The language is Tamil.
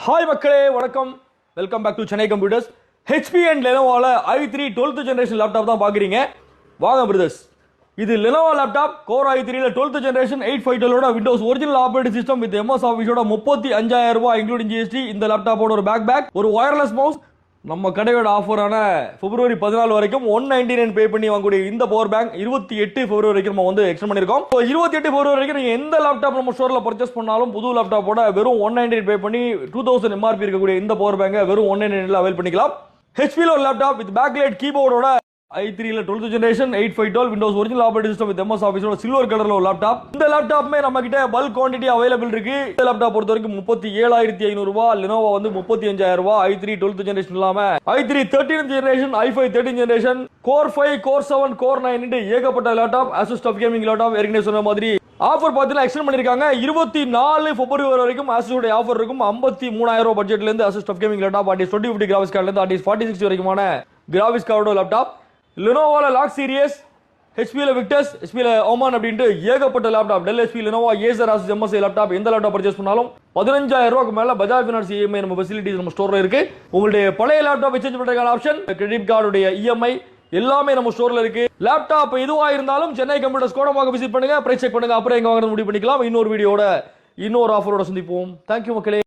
ஹாய் மக்களே வணக்கம், welcome back to Chennai computers. HP and லெனோவால i3 12th ஜெனரேஷன் லேப்டாப் தான் பாக்குறீங்க. வாங்க பிரதர்ஸ், இது லெனோவா லேப்டாப் கோர் i3ல 12th generation 852 Windows original operating system with MS ஆஃபீஸோட 35,000 ரூபாய் இன்க்ளூடிங் GST. இந்த லேப்டாப்போட ஒரு பேக் ஒரு வயர்லெஸ் மவுஸ், நம்ம கடையோட ஆஃபரான பிப்ரவரி 14 வரைக்கும் 199 பே பண்ணி வாங்கக்கூடிய இந்த பவர் பேங்க் 28 பிப்ரவரி வரைக்கும் நம்ம வந்து எக்ஸ்டெண்ட் பண்ணிருக்கோம். 28 பிப்ரவரி வரைக்கும் நீங்க எந்த லேப்டாப் நம்ம ஸ்டோர்ல பர்ச்சேஸ் பண்ணாலும் புது லேப்டாப்போட வெறும் 199 பே பண்ணி 2000 MRP இருக்கக்கூடிய இந்த பவர் பேங்கை வெறும் 199 அவைல் பண்ணிக்கலாம். HP ல ஒரு லேப்டாப் வித் பேக்லைட் கீபோர்டோட i3ல 12th generation 8512 Windows original operating system with MS ஆஃபீஸோட சில்வர் கலர்ல ஒரு லேப்டாப். இந்த லேப்டாப்மே நம்ம கிட்ட பல்க் குவாண்டிட்டி அவைலபிள் இருக்கு. இந்த லேப்டாப் பொறுத்த வரைக்கும் 37,500 ரூபாய், லெனோவா வந்து 35,000 ரூபாய். i3 12th ஜெனரேஷன் இல்லாம i3 13th generation, i5 13th generation, Core 5, Core 7, Core 9 ஏகப்பட்ட laptop, Asus TUF Gaming laptop ஏற்கனவே சொன்ன மாதிரி ஆஃபர் பார்த்தீங்கன்னா எக்ஸ்டெண்ட் பண்ணிருக்காங்க. 24 பிப்ரவரி வரைக்கும் Asus ஆஃபர் இருக்கும். 53,000 ரூபாய் பட்ஜெட்ல இருந்து Asus TUF Gaming laptop, RTX 2050 graphics கார்டுல இருந்து RTX 4060 வரைக்குமான கிராபிக்ஸ் கார்டோட லேப்டாப். லெனோவால லாக் சீரிஸ், ஹெச்பில விக்டஸ், ஹெச்பில ஓமான் அப்படின்ட்டு ஏகப்பட்ட laptop, Dell, HP, Lenovo, Acer, Asus, MSI laptop, எந்த லேப்டாப் பர்ச்சேஸ் பண்ணாலும் 15,000 ரூபாய்க்கு மேல பஜாஜ் ஃபினான்ஸ் EMI நம்ம ஃபெசிலிட்டிஸ் நம்ம ஸ்டோர்ல இருக்கு. உங்களுடைய பழைய லேப்டாப் எக்ஸ்சேஞ்ச் பண்றதுக்கான ஆப்ஷன், கிரெடிட் கார்டுடைய EMI எல்லாமே நம்ம ஸ்டோர்ல இருக்கு. லேப்டாப் எதுவா இருந்தாலும் சென்னை கம்ப்யூட்டர்ஸ் கோடமாக விசிட் பண்ணுங்க, பிரைஸ் செக் பண்ணுங்க, அப்புறம் எங்க வாங்குறது முடிவு பண்ணிக்கலாம். இன்னொரு வீடியோட இன்னொரு ஆஃபரோட சந்திப்போம். தேங்க்யூ மக்களே.